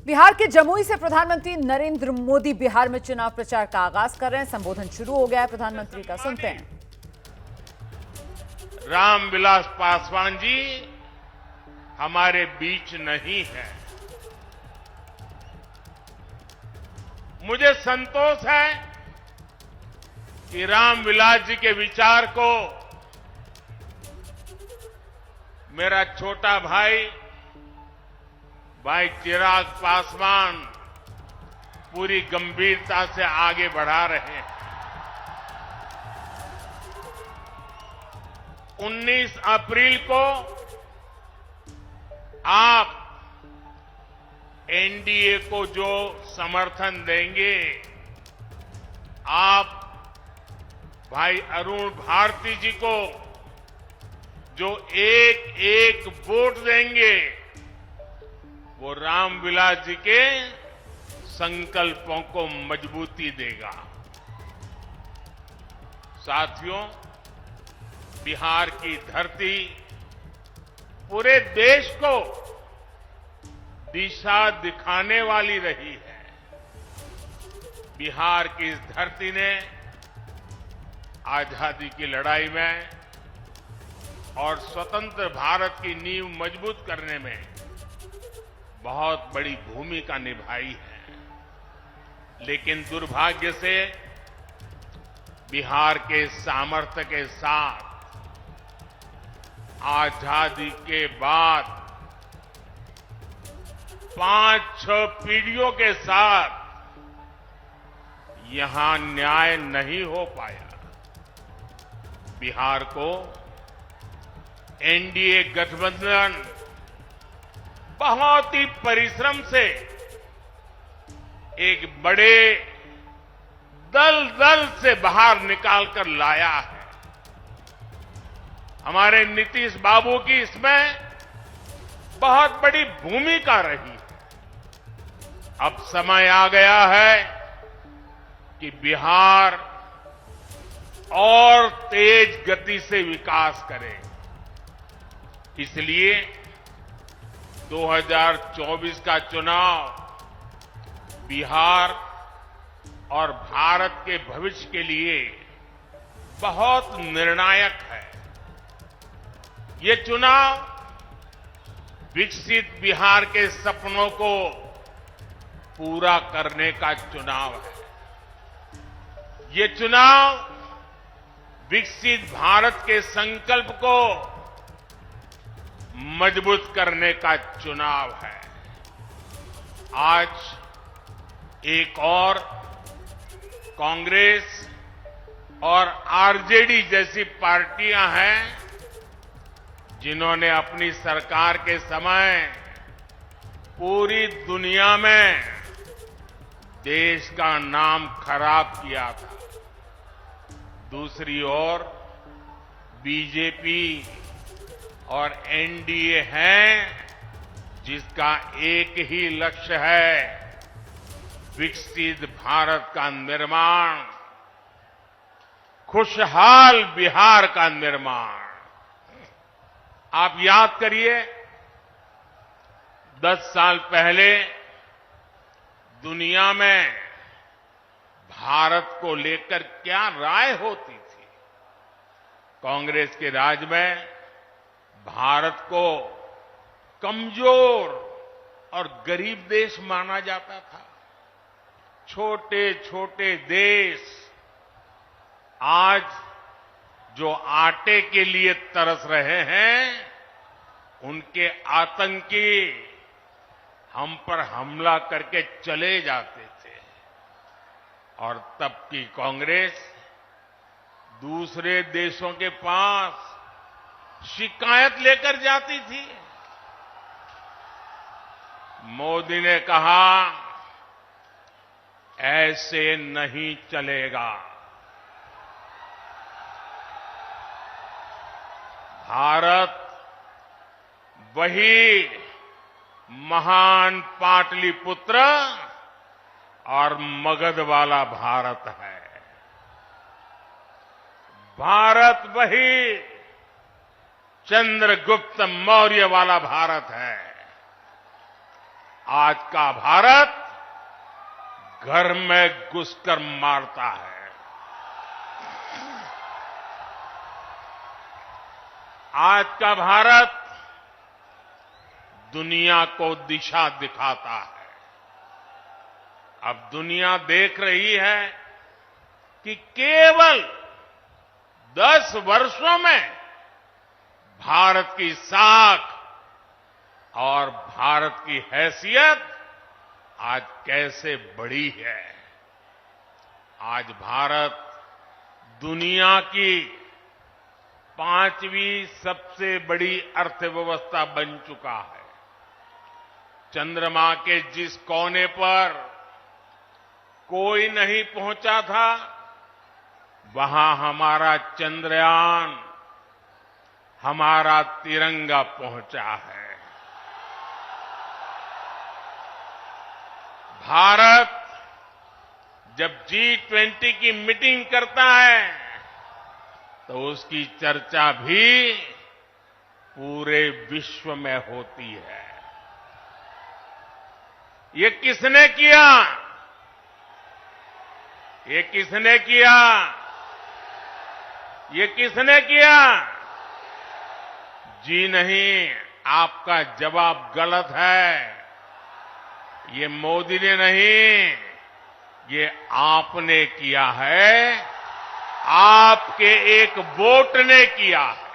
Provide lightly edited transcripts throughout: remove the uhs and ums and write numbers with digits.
बिहार के जमुई से प्रधानमंत्री नरेंद्र मोदी बिहार में चुनाव प्रचार का आगाज कर रहे हैं। संबोधन शुरू हो गया है प्रधानमंत्री का, सुनते हैं। रामविलास पासवान जी हमारे बीच नहीं है। मुझे संतोष है कि रामविलास जी के विचार को मेरा छोटा भाई चिराग पासवान पूरी गंभीरता से आगे बढ़ा रहे हैं। 19 अप्रैल को आप एनडीए को जो समर्थन देंगे, आप भाई अरुण भारती जी को जो एक एक वोट देंगे, वो रामविलास जी के संकल्पों को मजबूती देगा। साथियों, बिहार की धरती पूरे देश को दिशा दिखाने वाली रही है। बिहार की इस धरती ने आजादी की लड़ाई में और स्वतंत्र भारत की नींव मजबूत करने में बहुत बड़ी भूमिका निभाई है। लेकिन दुर्भाग्य से बिहार के सामर्थ्य के साथ आजादी के बाद 5-6 पीढ़ियों के साथ यहां न्याय नहीं हो पाया। बिहार को एनडीए गठबंधन बहुत ही परिश्रम से एक बड़े दल से बाहर निकालकर लाया है। हमारे नीतीश बाबू की इसमें बहुत बड़ी भूमिका रही है। अब समय आ गया है कि बिहार और तेज गति से विकास करे। इसलिए 2024 का चुनाव बिहार और भारत के भविष्य के लिए बहुत निर्णायक है। ये चुनाव विकसित बिहार के सपनों को पूरा करने का चुनाव है। ये चुनाव विकसित भारत के संकल्प को मजबूत करने का चुनाव है। आज एक और कांग्रेस और आरजेडी जैसी पार्टियां हैं जिन्होंने अपनी सरकार के समय पूरी दुनिया में देश का नाम खराब किया था। दूसरी ओर बीजेपी और एनडीए है जिसका एक ही लक्ष्य है, विकसित भारत का निर्माण, खुशहाल बिहार का निर्माण। आप याद करिए, 10 साल पहले दुनिया में भारत को लेकर क्या राय होती थी। कांग्रेस के राज में भारत को कमजोर और गरीब देश माना जाता था। छोटे छोटे देश आज जो आटे के लिए तरस रहे हैं, उनके आतंकी हम पर हमला करके चले जाते थे। और तब की कांग्रेस दूसरे देशों के पास शिकायत लेकर जाती थी। मोदी ने कहा, ऐसे नहीं चलेगा। भारत वही महान पाटलिपुत्र और मगध वाला भारत है। भारत वही चंद्रगुप्त मौर्य वाला भारत है। आज का भारत घर में घुसकर मारता है। आज का भारत दुनिया को दिशा दिखाता है। अब दुनिया देख रही है कि केवल 10 वर्षों में भारत की साख और भारत की हैसियत आज कैसे बढ़ी है। आज भारत दुनिया की 5वीं सबसे बड़ी अर्थव्यवस्था बन चुका है। चंद्रमा के जिस कोने पर कोई नहीं पहुंचा था, वहां हमारा चंद्रयान, हमारा तिरंगा पहुंचा है। भारत जब G20 की मीटिंग करता है तो उसकी चर्चा भी पूरे विश्व में होती है। ये किसने किया? ये किसने किया? ये किसने किया? जी नहीं, आपका जवाब गलत है। ये मोदी ने नहीं, ये आपने किया है। आपके एक वोट ने किया है।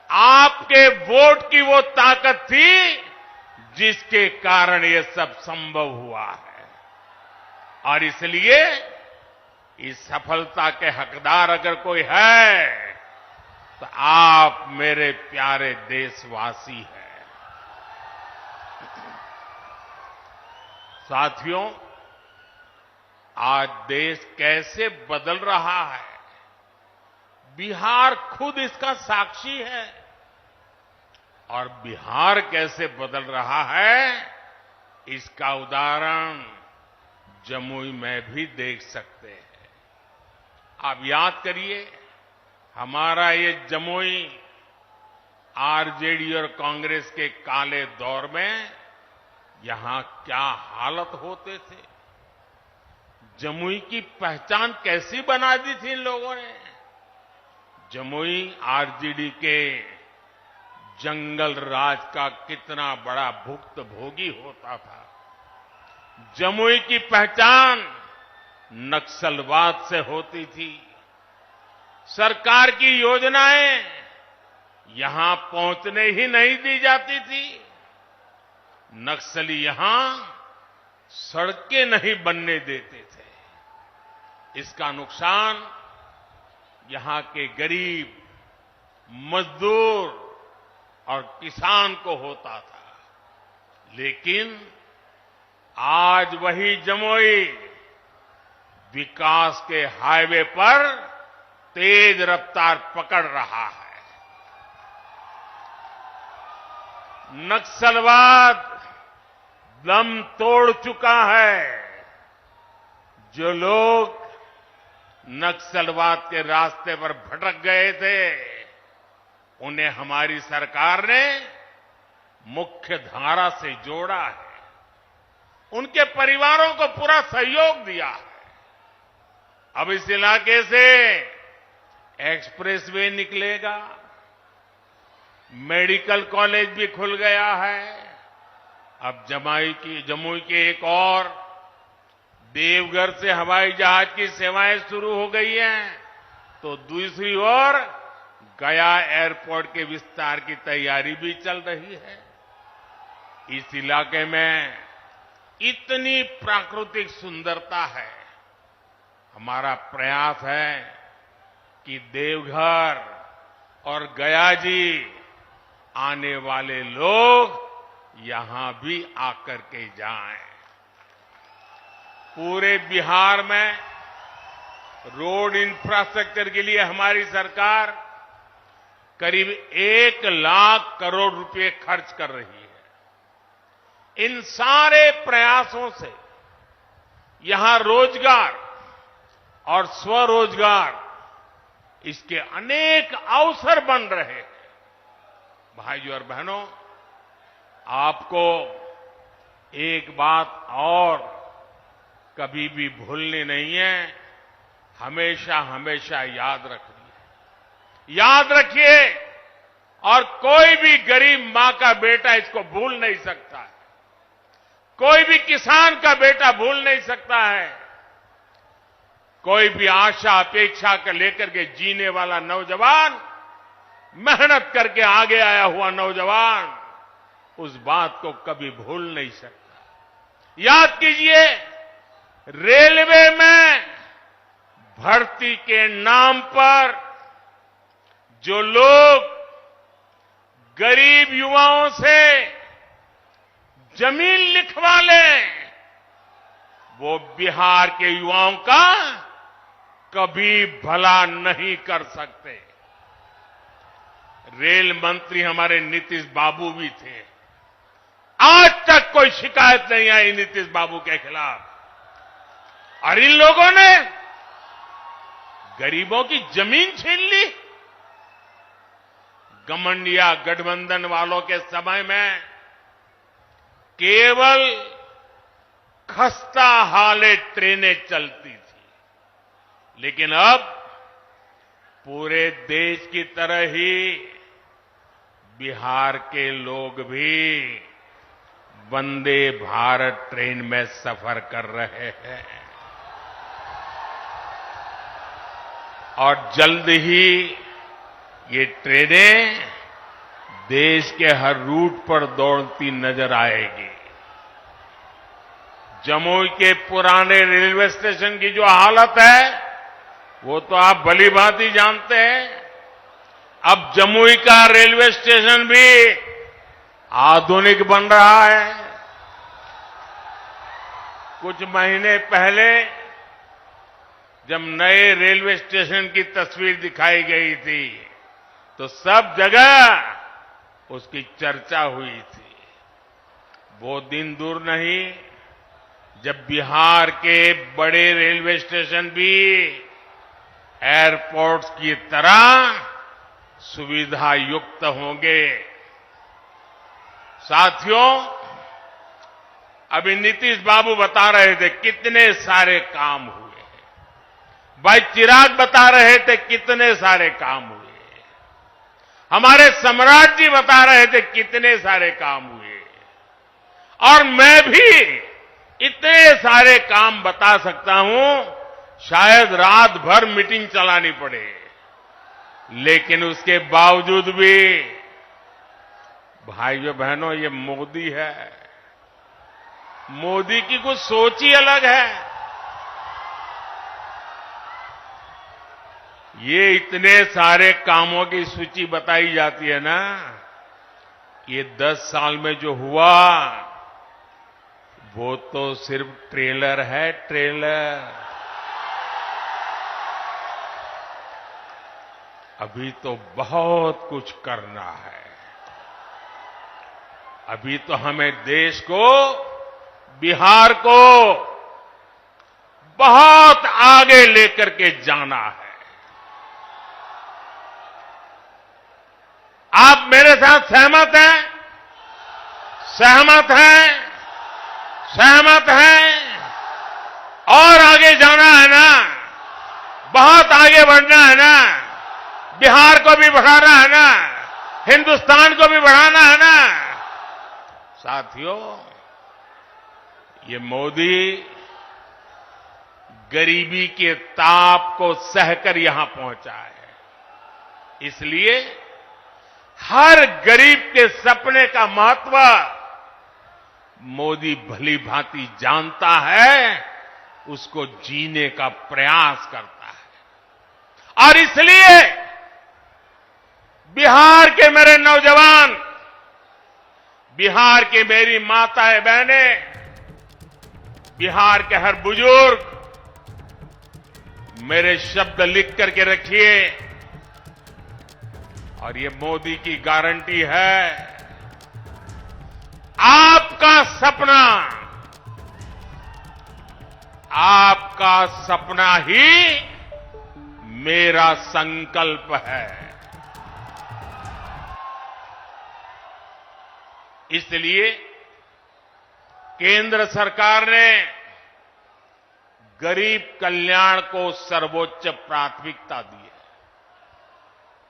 आपके वोट की वो ताकत थी जिसके कारण ये सब संभव हुआ है। और इसलिए इस सफलता के हकदार अगर कोई है तो आप मेरे प्यारे देशवासी हैं। साथियों, आज देश कैसे बदल रहा है, बिहार खुद इसका साक्षी है। और बिहार कैसे बदल रहा है, इसका उदाहरण जमुई में भी देख सकते हैं। आप याद करिए, हमारा ये जमुई आरजेडी और कांग्रेस के काले दौर में यहां क्या हालत होते थे। जमुई की पहचान कैसी बना दी थी इन लोगों ने। जमुई आरजेडी के जंगल राज का कितना बड़ा भुक्तभोगी होता था। जमुई की पहचान नक्सलवाद से होती थी। सरकार की योजनाएं यहां पहुंचने ही नहीं दी जाती थी। नक्सली यहां सड़कें नहीं बनने देते थे। इसका नुकसान यहां के गरीब, मजदूर और किसान को होता था। लेकिन आज वही जमुई विकास के हाईवे पर तेज रफ्तार पकड़ रहा है। नक्सलवाद दम तोड़ चुका है। जो लोग नक्सलवाद के रास्ते पर भटक गए थे, उन्हें हमारी सरकार ने मुख्य धारा से जोड़ा है। उनके परिवारों को पूरा सहयोग दिया है। अब इस इलाके से एक्सप्रेसवे निकलेगा, मेडिकल कॉलेज भी खुल गया है। अब जमुई के एक और देवघर से हवाई जहाज की सेवाएं शुरू हो गई हैं, तो दूसरी ओर गया एयरपोर्ट के विस्तार की तैयारी भी चल रही है। इस इलाके में इतनी प्राकृतिक सुंदरता है। हमारा प्रयास है कि देवघर और गया जी आने वाले लोग यहां भी आकर के जाएं। पूरे बिहार में रोड इंफ्रास्ट्रक्चर के लिए हमारी सरकार करीब 1 लाख करोड़ रुपए खर्च कर रही है। इन सारे प्रयासों से यहां रोजगार और स्वरोजगार, इसके अनेक अवसर बन रहे हैं। भाइयों और बहनों, आपको एक बात और कभी भी भूलनी नहीं है, हमेशा हमेशा याद रखनी है। याद रखिए, और कोई भी गरीब मां का बेटा इसको भूल नहीं सकता है। कोई भी किसान का बेटा भूल नहीं सकता है। कोई भी आशा अपेक्षा कर लेकर के जीने वाला नौजवान, मेहनत करके आगे आया हुआ नौजवान उस बात को कभी भूल नहीं सकता। याद कीजिए, रेलवे में भर्ती के नाम पर जो लोग गरीब युवाओं से जमीन लिखवा लें, वो बिहार के युवाओं का कभी भला नहीं कर सकते। रेल मंत्री हमारे नीतीश बाबू भी थे। आज तक कोई शिकायत नहीं आई नीतीश बाबू के खिलाफ, और इन लोगों ने गरीबों की जमीन छीन ली। गठबंधन गठबंधन वालों के समय में केवल खस्ता हाले ट्रेनें चलती थी, लेकिन अब पूरे देश की तरह ही बिहार के लोग भी वंदे भारत ट्रेन में सफर कर रहे हैं, और जल्द ही ये ट्रेनें देश के हर रूट पर दौड़ती नजर आएगी। जमुई के पुराने रेलवे स्टेशन की जो हालत है, वो तो आप भली भांति जानते हैं। अब जमुई का रेलवे स्टेशन भी आधुनिक बन रहा है। कुछ महीने पहले जब नए रेलवे स्टेशन की तस्वीर दिखाई गई थी, तो सब जगह उसकी चर्चा हुई थी। वो दिन दूर नहीं जब बिहार के बड़े रेलवे स्टेशन भी एयरपोर्ट्स की तरह सुविधा युक्त होंगे। साथियों, अभी नीतीश बाबू बता रहे थे कितने सारे काम हुए हैं। भाई चिराग बता रहे थे कितने सारे काम हुए। हमारे सम्राट जी बता रहे थे कितने सारे काम हुए, और मैं भी इतने सारे काम बता सकता हूं, शायद रात भर मीटिंग चलानी पड़े, लेकिन उसके बावजूद भी भाइयों बहनों, ये मोदी है। मोदी की कुछ सोच ही अलग है। ये इतने सारे कामों की सूची बताई जाती है ना, ये 10 साल में जो हुआ वो तो सिर्फ ट्रेलर है, ट्रेलर। अभी तो बहुत कुछ करना है। अभी तो हमें देश को, बिहार को बहुत आगे लेकर के जाना है। आप मेरे साथ सहमत हैं? सहमत हैं? सहमत हैं? और आगे जाना है ना, बहुत आगे बढ़ना है ना, बिहार को भी बढ़ाना है ना, हिंदुस्तान को भी बढ़ाना है ना। साथियों, ये मोदी गरीबी के ताप को सहकर यहां पहुंचा है। इसलिए हर गरीब के सपने का महत्व मोदी भली भांति जानता है, उसको जीने का प्रयास करता है। और इसलिए बिहार के मेरे नौजवान, बिहार की मेरी माताएं बहनें, बिहार के हर बुजुर्ग, मेरे शब्द लिख करके रखिए, और ये मोदी की गारंटी है। आपका सपना ही मेरा संकल्प है। इसलिए केंद्र सरकार ने गरीब कल्याण को सर्वोच्च प्राथमिकता दी है।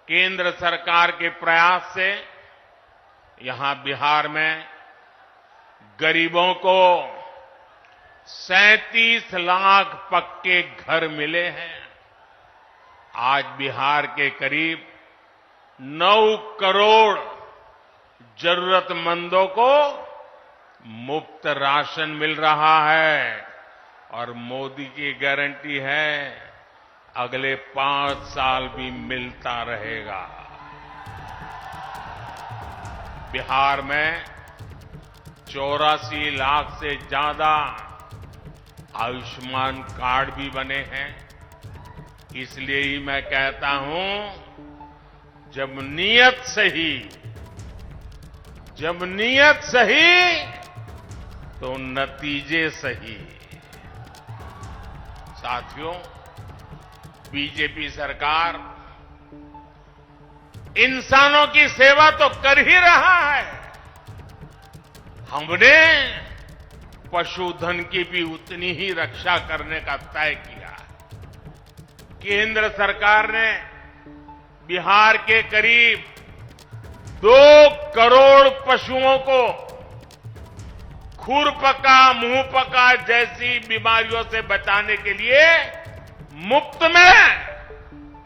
केंद्र सरकार के प्रयास से यहां बिहार में गरीबों को 37 लाख पक्के घर मिले हैं। आज बिहार के करीब 9 करोड़ जरूरतमंदों को मुफ्त राशन मिल रहा है और मोदी की गारंटी है अगले 5 साल भी मिलता रहेगा। बिहार में 84 लाख से ज्यादा आयुष्मान कार्ड भी बने हैं। इसलिए ही मैं कहता हूं, जब नीयत सही तो नतीजे सही। साथियों, बीजेपी सरकार इंसानों की सेवा तो कर ही रहा है। हमने पशुधन की भी उतनी ही रक्षा करने का तय किया है। केंद्र सरकार ने बिहार के करीब 2 करोड़ पशुओं को खुरपका, मुंहपका जैसी बीमारियों से बचाने के लिए मुफ्त में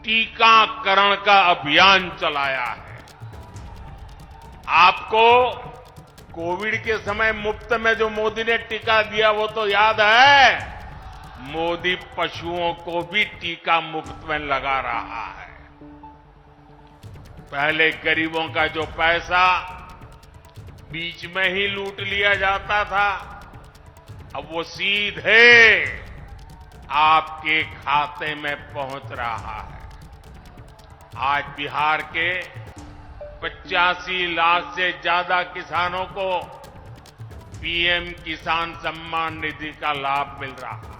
टीकाकरण का अभियान चलाया है। आपको कोविड के समय मुफ्त में जो मोदी ने टीका दिया वो तो याद है। मोदी पशुओं को भी टीका मुफ्त में लगा रहा है। पहले गरीबों का जो पैसा बीच में ही लूट लिया जाता था, अब वो सीधे आपके खाते में पहुंच रहा है। आज बिहार के 85 लाख से ज्यादा किसानों को पीएम किसान सम्मान निधि का लाभ मिल रहा है।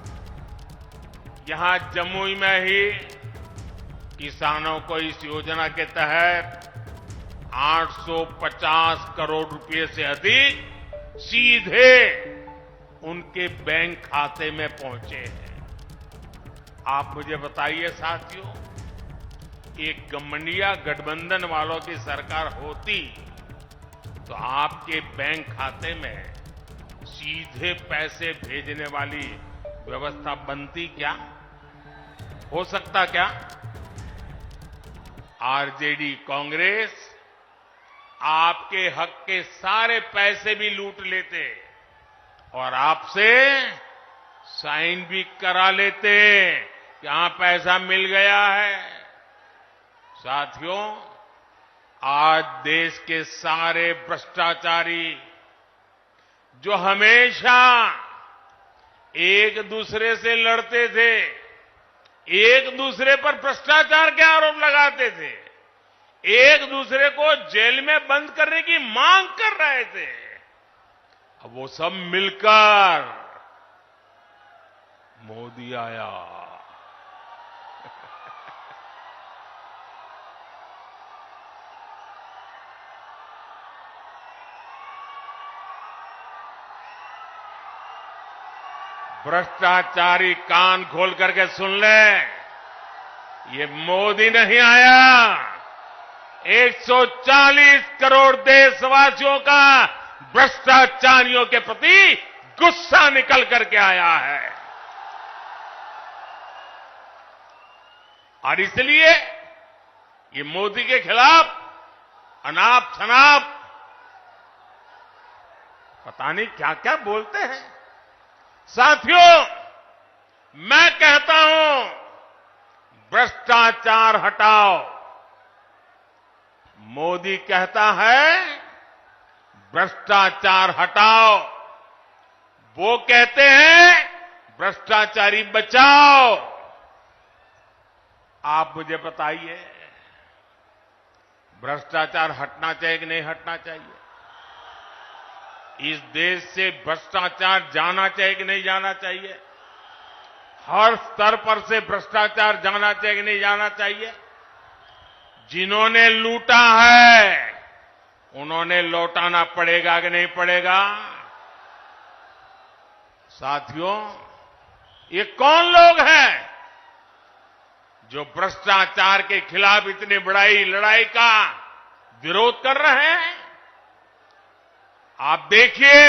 यहां जमुई में ही किसानों को इस योजना के तहत 850 करोड़ रुपए से अधिक सीधे उनके बैंक खाते में पहुंचे हैं। आप मुझे बताइए साथियों, एक गठबंधन गठबंधन वालों की सरकार होती तो आपके बैंक खाते में सीधे पैसे भेजने वाली व्यवस्था बनती क्या? हो सकता क्या? आरजेडी कांग्रेस आपके हक के सारे पैसे भी लूट लेते और आपसे साइन भी करा लेते कि यहां पैसा मिल गया है। साथियों, आज देश के सारे भ्रष्टाचारी जो हमेशा एक दूसरे से लड़ते थे, एक दूसरे पर भ्रष्टाचार के आरोप लगाते थे, एक दूसरे को जेल में बंद करने की मांग कर रहे थे, अब वो सब मिलकर मोदी आया। भ्रष्टाचारी कान खोल करके सुन ले, ये मोदी नहीं आया, 140 करोड़ देशवासियों का भ्रष्टाचारियों के प्रति गुस्सा निकल करके आया है। और इसलिए ये मोदी के खिलाफ अनाप शनाप पता नहीं क्या क्या बोलते हैं। साथियों, मैं कहता हूं, भ्रष्टाचार हटाओ। मोदी कहता है भ्रष्टाचार हटाओ, वो कहते हैं भ्रष्टाचारी बचाओ। आप मुझे बताइए, भ्रष्टाचार हटना चाहिए कि नहीं हटना चाहिए? इस देश से भ्रष्टाचार जाना चाहिए कि नहीं जाना चाहिए? हर स्तर पर से भ्रष्टाचार जाना चाहिए कि नहीं जाना चाहिए? जिन्होंने लूटा है उन्होंने लौटाना पड़ेगा कि नहीं पड़ेगा? साथियों, ये कौन लोग हैं जो भ्रष्टाचार के खिलाफ इतनी बड़ी लड़ाई का विरोध कर रहे हैं? आप देखिए,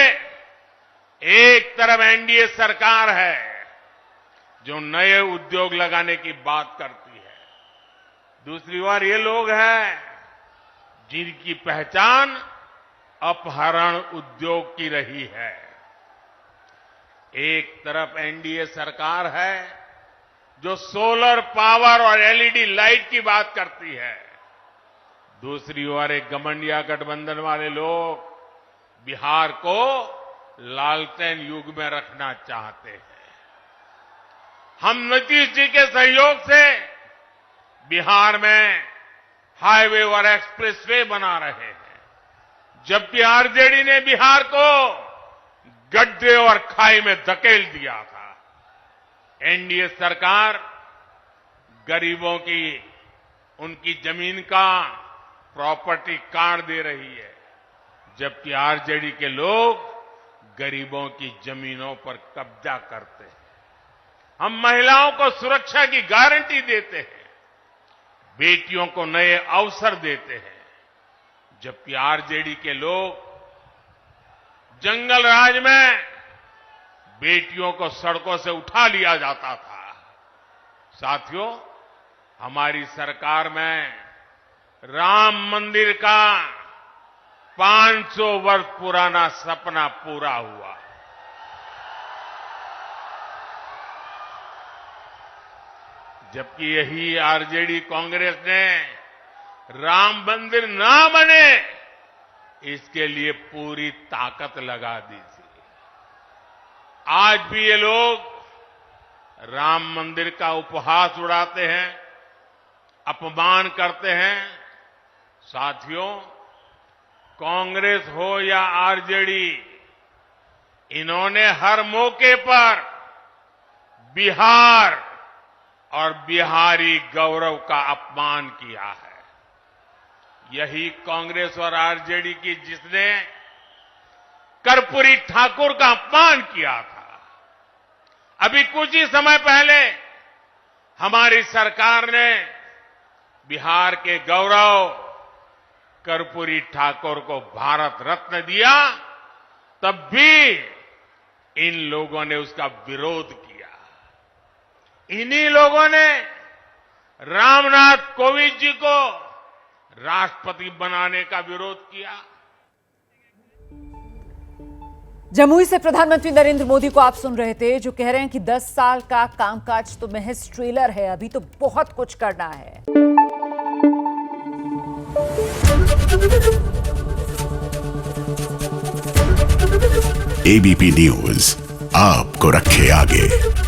एक तरफ एनडीए सरकार है जो नए उद्योग लगाने की बात करती है, दूसरी ओर ये लोग हैं जिनकी पहचान अपहरण उद्योग की रही है। एक तरफ एनडीए सरकार है जो सोलर पावर और एलईडी लाइट की बात करती है, दूसरी ओर एक घमंडिया गठबंधन वाले लोग बिहार को लालटेन युग में रखना चाहते हैं। हम नीतीश जी के सहयोग से बिहार में हाईवे और एक्सप्रेसवे बना रहे हैं, जबकि आरजेडी ने बिहार को गड्ढे और खाई में धकेल दिया था। एनडीए सरकार गरीबों की उनकी जमीन का प्रॉपर्टी कार्ड दे रही है, जबकि आरजेडी के लोग गरीबों की जमीनों पर कब्जा करते हैं। हम महिलाओं को सुरक्षा की गारंटी देते हैं, बेटियों को नए अवसर देते हैं, जबकि आरजेडी के लोग जंगल राज में बेटियों को सड़कों से उठा लिया जाता था। साथियों, हमारी सरकार में राम मंदिर का 500 वर्ष पुराना सपना पूरा हुआ। जबकि यही आरजेडी कांग्रेस ने राम मंदिर ना बने इसके लिए पूरी ताकत लगा दी थी। आज भी ये लोग राम मंदिर का उपहास उड़ाते हैं, अपमान करते हैं। साथियों, कांग्रेस हो या आरजेडी, इन्होंने हर मौके पर बिहार और बिहारी गौरव का अपमान किया है। यही कांग्रेस और आरजेडी की जिसने कर्पूरी ठाकुर का अपमान किया था। अभी कुछ ही समय पहले हमारी सरकार ने बिहार के गौरव कर्पूरी ठाकुर को भारत रत्न दिया, तब भी इन लोगों ने उसका विरोध किया। इन्हीं लोगों ने रामनाथ कोविंद जी को राष्ट्रपति बनाने का विरोध किया। जमुई से प्रधानमंत्री नरेंद्र मोदी को आप सुन रहे थे, जो कह रहे हैं कि 10 साल का कामकाज तो महज ट्रेलर है, अभी तो बहुत कुछ करना है। एबीपी न्यूज आपको रखे आगे।